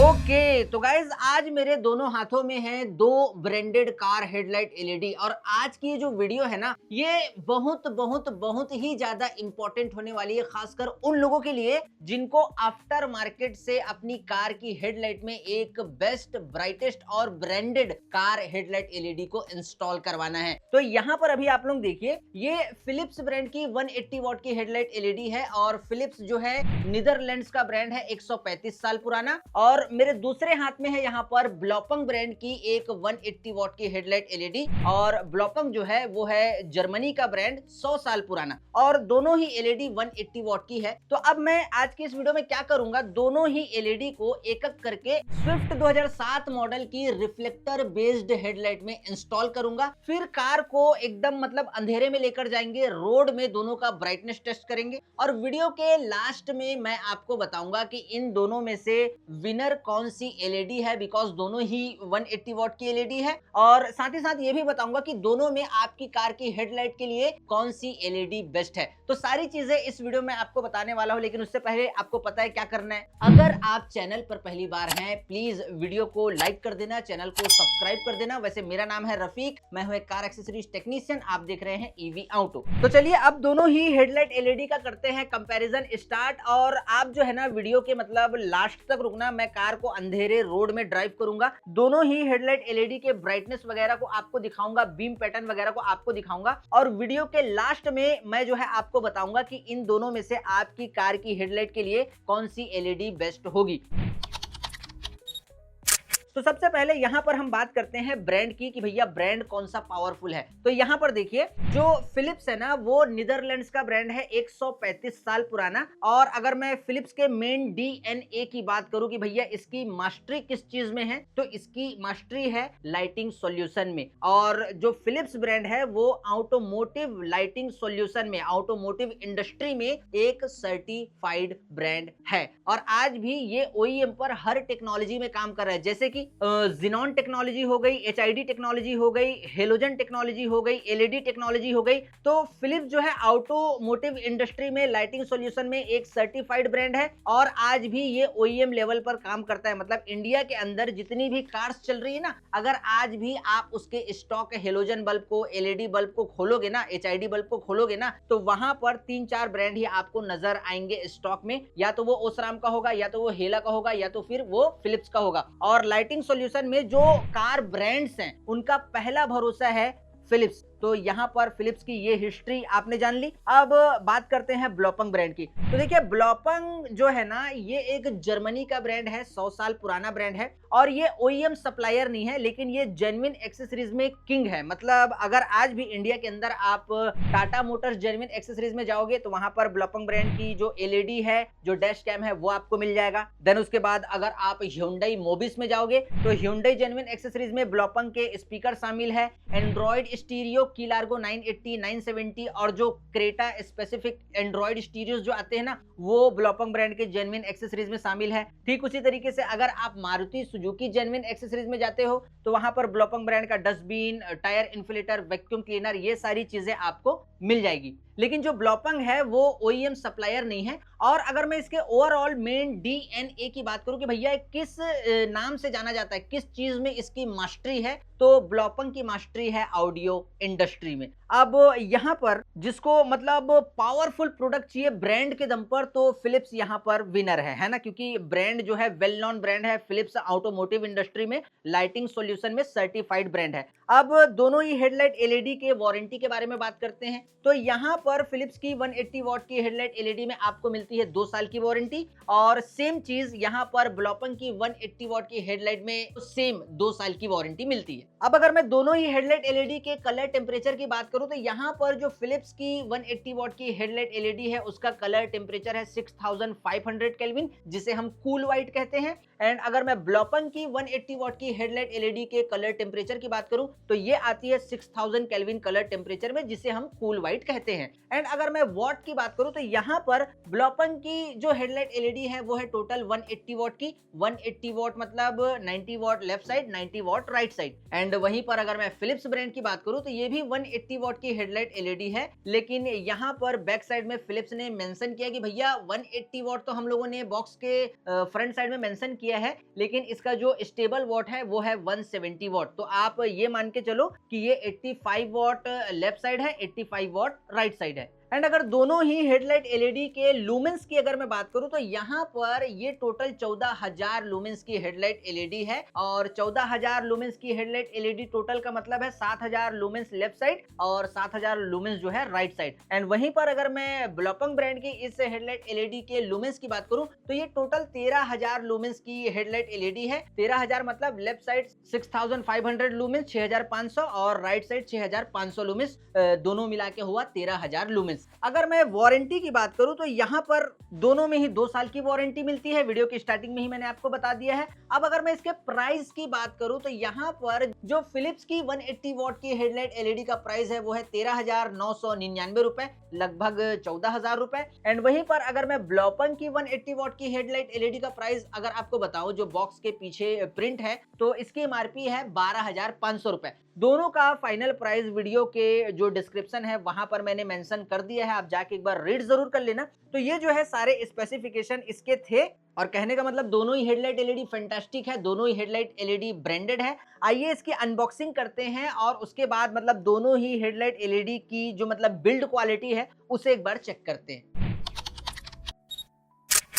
Okay तो guys आज मेरे दोनों हाथों में है दो ब्रांडेड कार हेडलाइट एलईडी और आज की जो वीडियो है ना ये बहुत बहुत बहुत ही ज्यादा इंपॉर्टेंट होने वाली है, खासकर उन लोगों के लिए जिनको आफ्टर मार्केट से अपनी कार की हेडलाइट में एक बेस्ट ब्राइटेस्ट और ब्रांडेड कार हेडलाइट एलईडी को इंस्टॉल करवाना है। तो यहाँ पर अभी आप लोग देखिए ये फिलिप्स ब्रांड की 180 वॉट की हेडलाइट एलईडी है और फिलिप्स जो है नीदरलैंड्स का ब्रांड है, 135 साल पुराना। और मेरे दूसरे हाथ में है यहाँ पर ब्लॉपंग ब्रांड की एक 180 वॉट की हेडलाइट एलईडी और ब्लॉपंग जो है वो है जर्मनी का ब्रांड, 100 साल पुराना और दोनों ही एलईडी 180 वॉट की है। तो अब मैं आज की इस वीडियो में क्या करूंगा, दोनों ही एलईडी को एक एक करके स्विफ्ट 2007 मॉडल की रिफ्लेक्टर बेस्ड हेडलाइट में इंस्टॉल करूंगा। फिर कार को एकदम मतलब अंधेरे में लेकर जाएंगे, रोड में दोनों का ब्राइटनेस टेस्ट करेंगे और वीडियो के लास्ट में मैं आपको बताऊंगा कि इन दोनों में से विनर कौन सी एलईडी है, बिकॉज दोनों ही 180 वॉट की एलईडी है। और साथ ही साथ ये भी बताऊंगा कि दोनों में आपकी कार की हेडलाइट के लिए कौन सी एलईडी बेस्ट है। तो सारी चीजें इस वीडियो में आपको बताने वाला हूं, लेकिन उससे पहले आपको पता है क्या करना है। अगर आप चैनल पर पहली बार हैं प्लीज वीडियो को लाइक कर देना, चैनल को सब्सक्राइब कर देना। वैसे मेरा नाम है रफीक, मैं हूं एक कार एक्सेसरीज टेक्नीशियन, आप देख रहे हैं ईवी ऑटो। तो चलिए अब दोनों ही हेडलाइट एलईडी का करते हैं कंपैरिजन स्टार्ट। और आप जो है ना वीडियो के मतलब लास्ट तक रुकना, मैं कार को अंधेरे रोड में ड्राइव करूंगा, दोनों ही हेडलाइट एलईडी के ब्राइटनेस वगैरह को आपको दिखाऊंगा, बीम पैटर्न वगैरह को आपको दिखाऊंगा और वीडियो के लास्ट में मैं जो है आपको बताऊंगा कि इन दोनों में से आपकी कार की हेडलाइट के लिए कौन सी एलईडी बेस्ट होगी। तो सबसे पहले यहां पर हम बात करते हैं ब्रांड की कि भैया ब्रांड कौन सा पावरफुल है। तो यहां पर देखिए जो फिलिप्स है ना वो नीदरलैंड्स का ब्रांड है, 135 साल पुराना। और अगर मैं फिलिप्स के मेन डीएनए की बात करूं कि भैया इसकी मास्टरी किस चीज में है, तो इसकी मास्टरी है लाइटिंग सॉल्यूशन में। और जो फिलिप्स ब्रांड है वो ऑटोमोटिव लाइटिंग सॉल्यूशन में, ऑटोमोटिव इंडस्ट्री में एक सर्टिफाइड ब्रांड है और आज भी ये ओईएम पर हर टेक्नोलॉजी में काम कर रहा है, जैसे कि ज़ीनॉन टेक्नोलॉजी हो गई, एचआईडी टेक्नोलॉजी हो गई, हेलोजन टेक्नोलॉजी हो गई, एलईडी टेक्नोलॉजी हो गई। तो फिलिप्स जो है ऑटोमोटिव इंडस्ट्री में लाइटिंग सॉल्यूशन में एक सर्टिफाइड ब्रांड है और आज भी ये ओईएम लेवल पर काम करता है। मतलब इंडिया के अंदर जितनी भी कार्स चल रही है ना, अगर आज भी आप उसके स्टॉक हेलोजन बल्ब को, एलईडी बल्ब को खोलोगे ना, एचआईडी बल्ब को खोलोगे ना, तो वहां पर 3-4 ब्रांड ही आपको नजर आएंगे स्टॉक में, या तो वो ओसराम का होगा, या तो वो हेला का होगा, या तो फिर वो फिलिप्स का होगा। और लाइटिंग सॉल्यूशन में जो कार ब्रांड्स हैं उनका पहला भरोसा है फिलिप्स। तो यहाँ पर फिलिप्स की ये हिस्ट्री आपने जान ली। अब बात करते हैं ब्लॉपंग ब्रांड की। तो देखिए ब्लॉपंग जो है ना ये एक जर्मनी का ब्रांड है, 100 साल पुराना ब्रांड है और ये ओईएम सप्लायर नहीं है, लेकिन ये जेन्युइन एक्सेसरीज में किंग है। मतलब अगर आज भी इंडिया के अंदर आप टाटा मोटर्स जेन्युइन एक्सेसरीज में जाओगे तो वहां पर ब्लॉपंग ब्रांड की जो एलईडी है, जो डैश कैम है, वो आपको मिल जाएगा। देन उसके बाद अगर आप ह्यूंडई मोबिस में जाओगे तो ह्यूंडई जेन्युइन एक्सेसरीज में ब्लॉपंग के स्पीकर शामिल है, एंड्रॉइड स्टीरियो की लार्गो 980, 970 और जो क्रेटा स्पेसिफिक एंड्रॉइड स्टीरियोज जो आते हैं ना वो ब्लॉपंग ब्रांड के जेन्युइन एक्सेसरीज में शामिल है। ठीक उसी तरीके से अगर आप मारुति सुजुकी जेन्युइन एक्सेसरीज में जाते हो तो वहां पर ब्लॉपंग ब्रांड का dustbin, tyre inflator, vacuum cleaner, ये सारी चीजें आपको मिल जाएगी। लेकिन जो ब्लॉपंग है वो ओईएम सप्लायर नहीं है। और अगर मैं इसके ओवरऑल मेन डीएनए की बात करूं कि भैया किस नाम से जाना जाता है, किस चीज में इसकी मास्टरी है, तो ब्लॉपंग की मास्टरी है ऑडियो इंडस्ट्री में। अब यहाँ पर जिसको मतलब पावरफुल प्रोडक्ट चाहिए ब्रांड के दम पर, तो फिलिप्स यहाँ पर विनर है ना, क्योंकि ब्रांड जो है वेल नोन ब्रांड है। फिलिप्स ऑटोमोटिव इंडस्ट्री में लाइटिंग सॉल्यूशन में सर्टिफाइड ब्रांड है। अब दोनों ही हेडलाइट एलईडी के वारंटी के बारे में बात करते हैं। तो यहाँ पर फिलिप्स की 180 वॉट की हेडलाइट एलईडी में आपको मिलती है 2 साल की वारंटी और सेम चीज यहाँ पर ब्लॉपंग की 180 वॉट की हेडलाइट में सेम 2 साल की वारंटी मिलती है। अब अगर मैं दोनों ही हेडलाइट एलईडी के कलर टेम्परेचर की बात करूं तो यहाँ पर जो फिलिप्स की 180 वॉट की हेडलाइट एलईडी है उसका कलर टेम्परेचर है 6500 केल्विन, जिसे हम कूल व्हाइट कहते हैं। एंड अगर मैं ब्लॉपंग की 180 वॉट की हेडलाइट एलईडी के कलर टेम्परेचर की बात करूं तो ये आती है 6000 केल्विन कलर टेम्परेचर में, जिसे हम कूल व्हाइट कहते हैं। एंड अगर मैं वॉट की बात करूं तो यहाँ पर ब्लॉपंग की जो हेडलाइट एलईडी है वो है टोटल 180 वॉट की। 180 वॉट मतलब 90 what left side, 90 what right side. And वहीं पर अगर मैं फिलिप्स ब्रांड की बात करूं तो ये भी 180 वॉट की हेडलाइट एलईडी है, लेकिन यहाँ पर बैक साइड में फिलिप्स ने मेंशन किया कि भैया 180 वॉट तो हम लोगों ने बॉक्स के फ्रंट साइड में मेंशन किया है, लेकिन इसका जो स्टेबल वॉट है वो है 170 वॉट। तो आप ये मान के चलो कि ये 85 वॉट लेफ्ट साइड है, 85 वॉट राइट साइड है। एंड अगर दोनों ही हेडलाइट एलईडी के लूमेंस की अगर मैं बात करूं तो यहाँ पर ये टोटल 14,000 लूमेंस की हेडलाइट एलईडी है, और 14,000 लूमेंस की हेडलाइट एलईडी टोटल का मतलब है 7,000 लूमेंस लेफ्ट साइड और 7,000 लूमेंस जो है राइट साइड। एंड वहीं पर अगर मैं ब्लॉपंग ब्रांड की इस हेडलाइट एलईडी के लूमेंस की बात करूं तो ये टोटल 13,000 लूमेंस की हेडलाइट एलईडी है। 13,000 मतलब लेफ्ट साइड 6,500 लूमेंस 6,500 और राइट साइड 6,500 लूमेंस, दोनों मिला के हुआ 13,000 लूमेंस। अगर मैं वारंटी की बात करूं तो यहाँ पर दोनों में ही 2 साल की वारंटी मिलती है, वीडियो की स्टार्टिंग में ही मैंने आपको बता दिया है। अब अगर मैं इसके प्राइस की बात करूं तो यहाँ पर जो फिलिप्स की 180 वॉट की हेडलाइट एलईडी का प्राइस है वो है 13,999 रुपए, लगभग 14,000 रुपए। एंड वहीं पर अगर मैं ब्लॉपंग की 180 वॉट की हेडलाइट एलईडी का प्राइस अगर आपको बताऊं, जो बॉक्स के पीछे प्रिंट है, तो इसकी एमआरपी है 12,500 रुपए। दोनों का फाइनल प्राइस वीडियो के जो डिस्क्रिप्शन है वहां पर मैंने मेंशन कर दिया है, आप जाके एक बार रीड जरूर कर लेना। तो ये जो है सारे स्पेसिफिकेशन इसके थे, और कहने का मतलब दोनों ही हेडलाइट एलईडी फैंटास्टिक है, दोनों ही हेडलाइट एलईडी ब्रांडेड है। आइए इसकी अनबॉक्सिंग करते हैं और उसके बाद मतलब दोनों ही हेडलाइट एलईडी की जो मतलब बिल्ड क्वालिटी है उसे एक बार चेक करते हैं।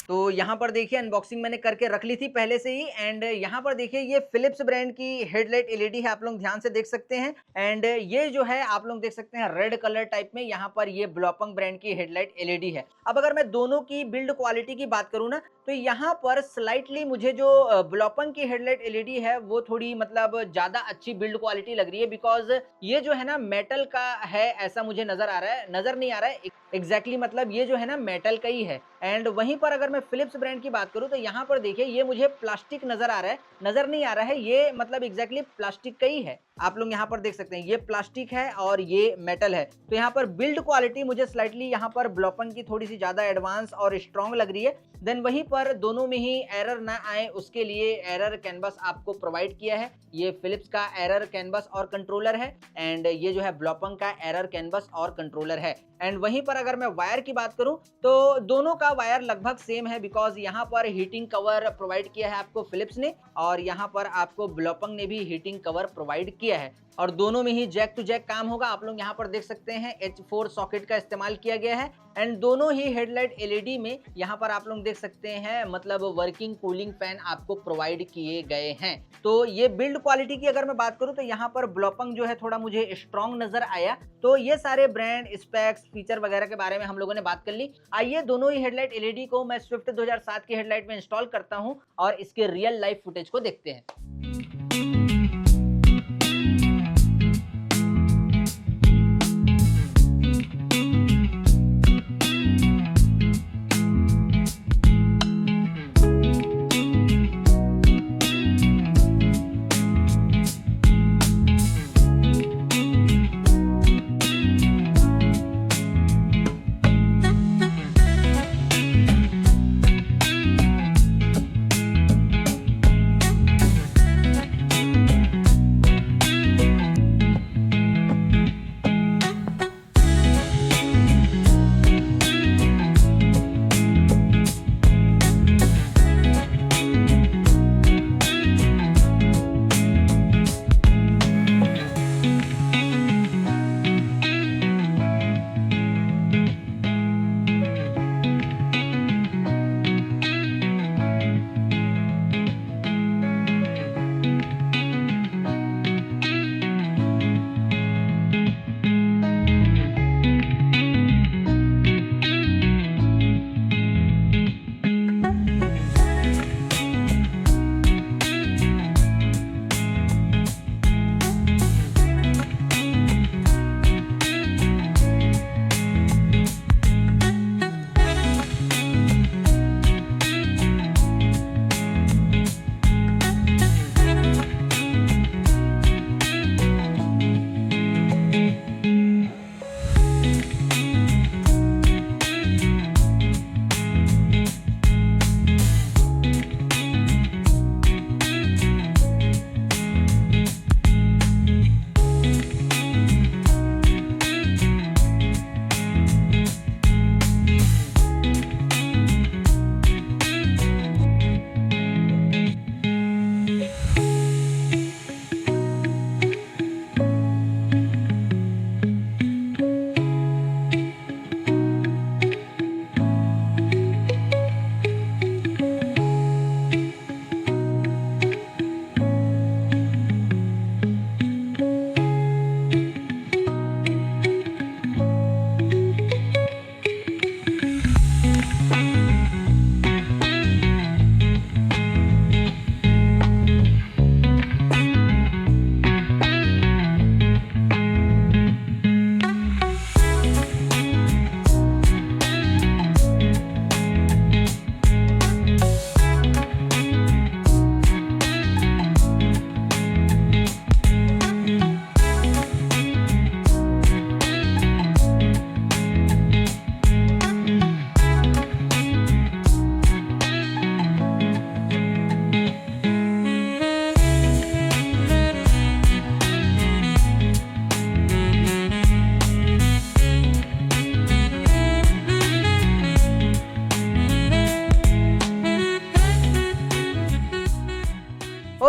तो यहाँ पर देखिए अनबॉक्सिंग मैंने करके रख ली थी पहले से ही। एंड यहाँ पर देखिए ये फिलिप्स ब्रांड की हेडलाइट एलईडी है, आप लोग ध्यान से देख सकते हैं। एंड ये जो है आप लोग देख सकते हैं रेड कलर टाइप में, यहाँ पर ये ब्लॉपंग ब्रांड की हेडलाइट एलईडी है। अब अगर मैं दोनों की बिल्ड क्वालिटी की बात करूँ ना, तो यहाँ पर स्लाइटली मुझे जो ब्लॉपंग की हेडलाइट एलईडी है वो थोड़ी मतलब ज्यादा अच्छी बिल्ड क्वालिटी लग रही है, बिकॉज ये जो है ना मेटल का है ऐसा मुझे नजर आ रहा है, नजर नहीं आ रहा है एग्जैक्टली मतलब ये जो है ना मेटल का ही है। एंड वहीं पर अगर मैं फिलिप्स ब्रांड की बात करूं तो यहाँ पर देखिए ये मुझे प्लास्टिक नजर आ रहा है, नजर नहीं आ रहा है, ये मतलब एग्जैक्टली प्लास्टिक का ही है। आप लोग यहाँ पर देख सकते हैं ये प्लास्टिक है और ये मेटल है। तो यहाँ पर बिल्ड क्वालिटी मुझे स्लाइटली यहाँ पर ब्लॉपंग की थोड़ी सी ज्यादा एडवांस और स्ट्रॉन्ग लग रही है। देन वहीं पर दोनों में ही एरर ना आए उसके लिए एरर कैनवस आपको प्रोवाइड किया है। ये फिलिप्स का एरर कैनवस और कंट्रोलर है, एंड ये जो है ब्लॉपंग का एरर कैनवस और कंट्रोलर है। एंड वहीं पर अगर मैं वायर की बात करूं तो दोनों का वायर लगभग सेम है, बिकॉज यहाँ पर हीटिंग कवर प्रोवाइड किया है आपको फिलिप्स ने, और यहाँ पर आपको ब्लॉपंग ने भी हीटिंग कवर प्रोवाइड किया है। और दोनों में ही जैक टू जैक काम होगा। आप लोग यहाँ पर देख सकते हैं H4 सॉकेट का इस्तेमाल किया गया है। एंड दोनों ही हेडलाइट एलईडी में यहाँ पर आप लोग देख सकते हैं मतलब वर्किंग कूलिंग फैन आपको प्रोवाइड किए गए हैं। तो ये बिल्ड क्वालिटी की अगर मैं बात करूं तो यहाँ पर ब्लॉपंग जो है थोड़ा मुझे स्ट्रॉन्ग नजर आया। तो ये सारे ब्रांड स्पेक्स फीचर वगैरह के बारे में हम लोगों ने बात कर ली। आइए दोनों ही हेडलाइट एलईडी को मैं स्विफ्ट 2007 की हेडलाइट में इंस्टॉल करता हूँ और इसके रियल लाइफ फुटेज को देखते हैं।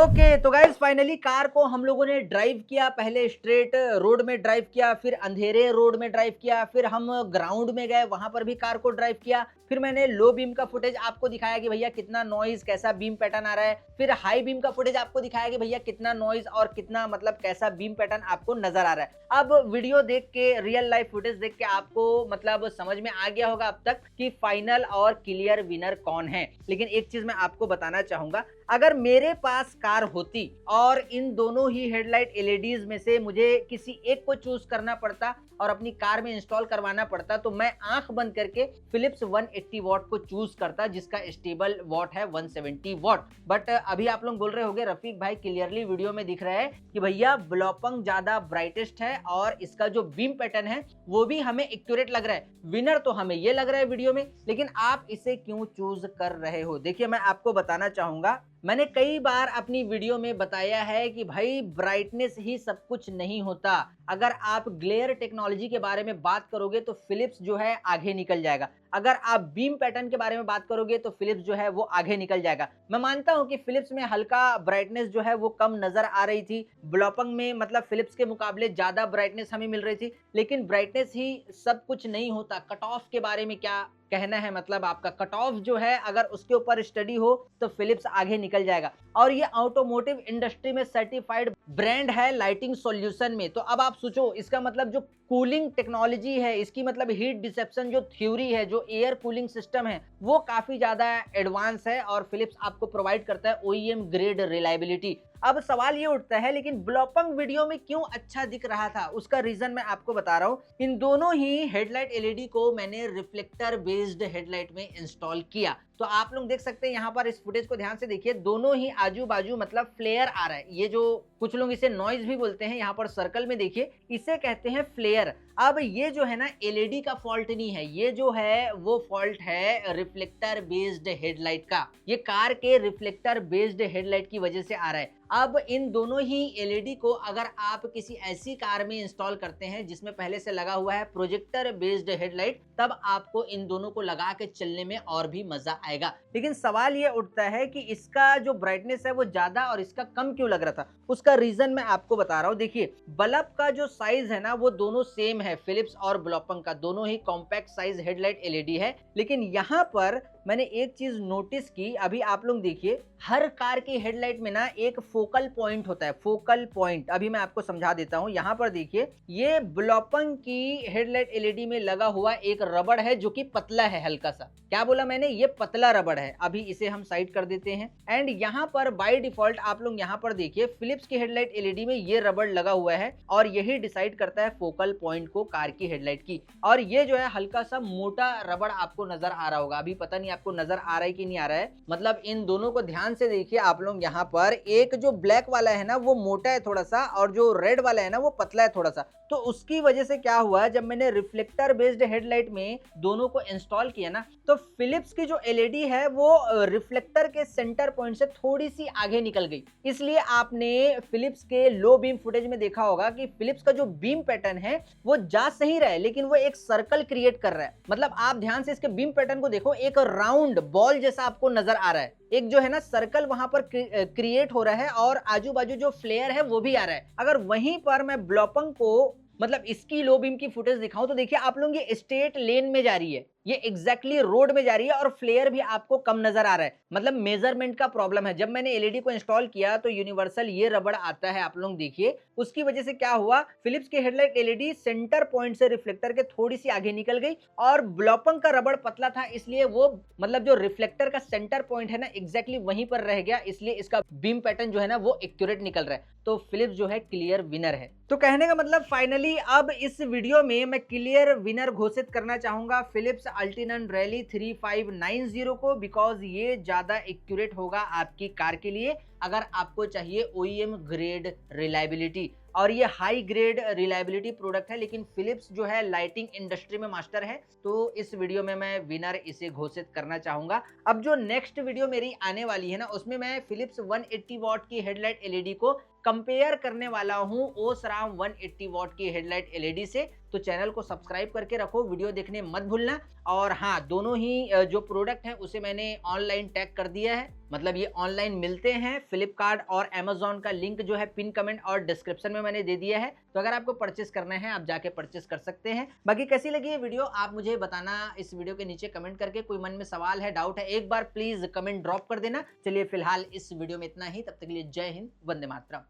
ओके तो गाइस फाइनली कार को हम लोगों ने ड्राइव किया, पहले स्ट्रेट रोड में ड्राइव किया, फिर अंधेरे रोड में ड्राइव किया, फिर हम ग्राउंड में गए, वहां पर भी कार को ड्राइव किया, फिर मैंने लो बीम का फुटेज आपको दिखाया कि भैया कितना नॉइज, कैसा बीम पैटर्न आ रहा है, फिर हाई बीम का फुटेज आपको दिखाया कि भैया कितना नॉइज और कितना मतलब कैसा बीम पैटर्न आपको नजर आ रहा है। अब वीडियो देख के, रियल लाइफ फुटेज देख के आपको मतलब समझ में आ गया होगा अब तक कि फाइनल और क्लियर विनर कौन है। लेकिन एक चीज मैं आपको बताना चाहूंगा, अगर मेरे पास कार होती और इन दोनों ही हेडलाइट एलईडीज में से मुझे किसी एक को चूज करना पड़ता और अपनी कार में इंस्टॉल करवाना पड़ता, तो मैं आंख बंद करके फिलिप्स 180 वॉट को चूज करता, जिसका स्टेबल वॉट है 170 वॉट। बट अभी आप लोग बोल रहे होंगे रफीक भाई क्लियरली वीडियो में दिख रहा है कि भैया ब्लॉपंग ज्यादा ब्राइटेस्ट है और इसका जो बीम पैटर्न है वो भी हमें एक्यूरेट लग रहा है, विनर तो हमें ये लग रहा है वीडियो में, लेकिन आप इसे क्यों चूज कर रहे हो? देखिए मैं आपको बताना चाहूंगा, मैंने कई बार अपनी वीडियो में बताया है कि भाई ब्राइटनेस ही सब कुछ नहीं होता। अगर आप ग्लेयर टेक्नोलॉजी के बारे में बात करोगे तो फिलिप्स जो है आगे निकल जाएगा, अगर आप बीम पैटर्न के बारे में बात करोगे तो फिलिप्स जो है वो आगे निकल जाएगा। मैं मानता हूं कि फिलिप्स में हल्का ब्राइटनेस जो है वो कम नजर आ रही थी, ब्लॉपंग में मतलब फिलिप्स के मुकाबले ज्यादा ब्राइटनेस हमें मिल रही थी, लेकिन ब्राइटनेस ही सब कुछ नहीं होता। कट ऑफ के बारे में क्या कहना है, मतलब आपका कट ऑफ जो है अगर उसके ऊपर स्टडी हो तो फिलिप्स आगे निकल जाएगा। और ये ऑटोमोटिव इंडस्ट्री में सर्टिफाइड ब्रांड है लाइटिंग सॉल्यूशन में। तो अब आप सोचो, इसका मतलब जो कूलिंग टेक्नोलॉजी है, इसकी मतलब हीट डिसेप्शन जो थ्योरी है, जो एयर कूलिंग सिस्टम है, वो काफी ज्यादा एडवांस है और फिलिप्स आपको प्रोवाइड करता है ओईएम ग्रेड रिलायबिलिटी। अब सवाल ये उठता है लेकिन ब्लॉपंग वीडियो में क्यों अच्छा दिख रहा था, उसका रीजन मैं आपको बता रहा हूँ। इन दोनों ही हेडलाइट एलईडी को मैंने रिफ्लेक्टर बेस्ड हेडलाइट में इंस्टॉल किया, तो आप लोग देख सकते हैं यहाँ पर इस फुटेज को ध्यान से देखिए, दोनों ही आजू बाजू मतलब फ्लेयर आ रहा है। ये जो कुछ लोग इसे नॉइज भी बोलते हैं, यहाँ पर सर्कल में देखिए इसे कहते हैं फ्लेयर। अब ये जो है ना एलईडी का फॉल्ट नहीं है, ये जो है वो फॉल्ट है रिफ्लेक्टर बेस्ड हेडलाइट का, ये कार के रिफ्लेक्टर बेस्ड हेडलाइट की वजह से आ रहा है। अब इन दोनों ही एलईडी को अगर आप किसी ऐसी कार में इंस्टॉल करते हैं जिसमें पहले से लगा हुआ है प्रोजेक्टर बेस्ड हेडलाइट, तब आपको इन दोनों को लगा के चलने में और भी मजा आएगा। लेकिन सवाल ये उठता है कि इसका जो ब्राइटनेस है वो ज्यादा और इसका कम क्यों लग रहा था, उसका रीजन मैं आपको बता रहा हूँ। देखिए बल्ब का जो साइज है ना वो दोनों सेम है, फिलिप्स और ब्लॉपंग का दोनों ही कॉम्पैक्ट साइज हेडलाइट एलईडी है। लेकिन यहाँ पर मैंने एक चीज नोटिस की, अभी आप लोग देखिए हर कार की हेडलाइट में ना एक फोकल पॉइंट होता है, फोकल पॉइंट। अभी मैं आपको समझा देता हूं, यहाँ पर देखिए ये ब्लॉपंग की हेडलाइट एलईडी में लगा हुआ एक रबड़ है जो कि पतला है, हल्का सा, क्या बोला मैंने, ये पतला रबड़ है। अभी इसे हम साइड कर देते हैं एंड यहाँ पर बाय डिफॉल्ट आप लोग यहाँ पर देखिए फिलिप्स की हेडलाइट एलईडी में ये रबड़ लगा हुआ है और यही डिसाइड करता है फोकल पॉइंट को कार की हेडलाइट की। और ये जो है हल्का सा मोटा रबड़ आपको नजर आ रहा होगा, अभी पता नहीं आपको नजर आ रहा है कि नहीं आ रहा है, मतलब इन दोनों को ध्यान से देखिए आप लोग। यहाँ पर एक जो ब्लैक वाला है ना वो मोटा है थोड़ा सा और जो रेड वाला है ना वो पतला है थोड़ा सा। तो उसकी वजह से क्या हुआ, जब मैंने रिफ्लेक्टर बेस्ड हेडलाइट में दोनों को इंस्टॉल किया ना, तो फिलिप्स की जो एलईडी है वो रिफ्लेक्टर के सेंटर पॉइंट से थोड़ी सी आगे निकल गई। इसलिए आपने फिलिप्स के लो बीम फुटेज में देखा होगा कि फिलिप्स का जो बीम पैटर्न है वो जा सही रहा है लेकिन वो एक सर्कल क्रिएट कर रहा है। मतलब आप ध्यान से इसके बीम पैटर्न को देखो, एक राउंड बॉल जैसा आपको नजर आ रहा है, एक जो है ना सर्कल वहां पर क्रिएट हो रहा है और आजू बाजू जो फ्लेयर है वो भी आ रहा है। अगर वहीं पर मैं ब्लॉपंग को मतलब इसकी लो बीम की फुटेज दिखाऊं तो देखिए आप लोग ये स्ट्रेट लेन में जा रही है, ये एग्जैक्टली रोड में जा रही है और फ्लेयर भी आपको कम नजर आ रहा है, मतलब मेजरमेंट का प्रॉब्लम है। जब मैंने एलईडी को इंस्टॉल किया तो यूनिवर्सल ये रबड़ आता है, आप लोग देखिए, उसकी वजह से क्या हुआ, फिलिप्स की हेडलाइट एलईडी सेंटर पॉइंट से रिफ्लेक्टर के थोड़ी सी आगे निकल गई और ब्लॉपंग का रबड़ पतला था, इसलिए वो मतलब जो रिफ्लेक्टर का सेंटर पॉइंट है ना एग्जैक्टली वहीं पर रह गया, इसलिए इसका बीम पैटर्न जो है ना वो एक्यूरेट निकल रहा है। तो फिलिप्स जो है क्लियर विनर है। तो कहने का मतलब फाइनली अब इस वीडियो में मैं क्लियर विनर घोषित करना चाहूंगा फिलिप्स अल्टिनन रैली 3590 को, बिकॉज ये ज्यादा एक्यूरेट होगा आपकी कार के लिए अगर आपको चाहिए ओईएम ग्रेड रिलायबिलिटी। और ये हाई ग्रेड रिलायबिलिटी प्रोडक्ट है, लेकिन फिलिप्स जो है लाइटिंग इंडस्ट्री में मास्टर है, तो इस वीडियो में मैं विनर इसे घोषित करना चाहूंगा। अब जो नेक्स्ट वीडियो मेरी आने वाली है ना उसमें मैं फिलिप्स 180 वॉट की हेडलाइट एलईडी को कंपेयर करने वाला हूं ओसराम 180 वॉट की हेडलाइट एलईडी से, तो चैनल को सब्सक्राइब करके रखो, वीडियो देखने मत भूलना। और हाँ, दोनों ही जो प्रोडक्ट है उसे मैंने ऑनलाइन टैग कर दिया है, मतलब ये ऑनलाइन मिलते हैं। फ्लिपकार्ट और अमेज़न का लिंक जो है पिन कमेंट और डिस्क्रिप्शन में मैंने दे दिया है, तो अगर आपको परचेस करना है आप जाके परचेस कर सकते हैं। बाकी कैसी लगी ये वीडियो आप मुझे बताना इस वीडियो के नीचे कमेंट करके। कोई मन में सवाल है, डाउट है, एक बार प्लीज कमेंट ड्रॉप कर देना। चलिए फिलहाल इस वीडियो में इतना ही, तब तक के लिए जय हिंद, वंदे मातरम।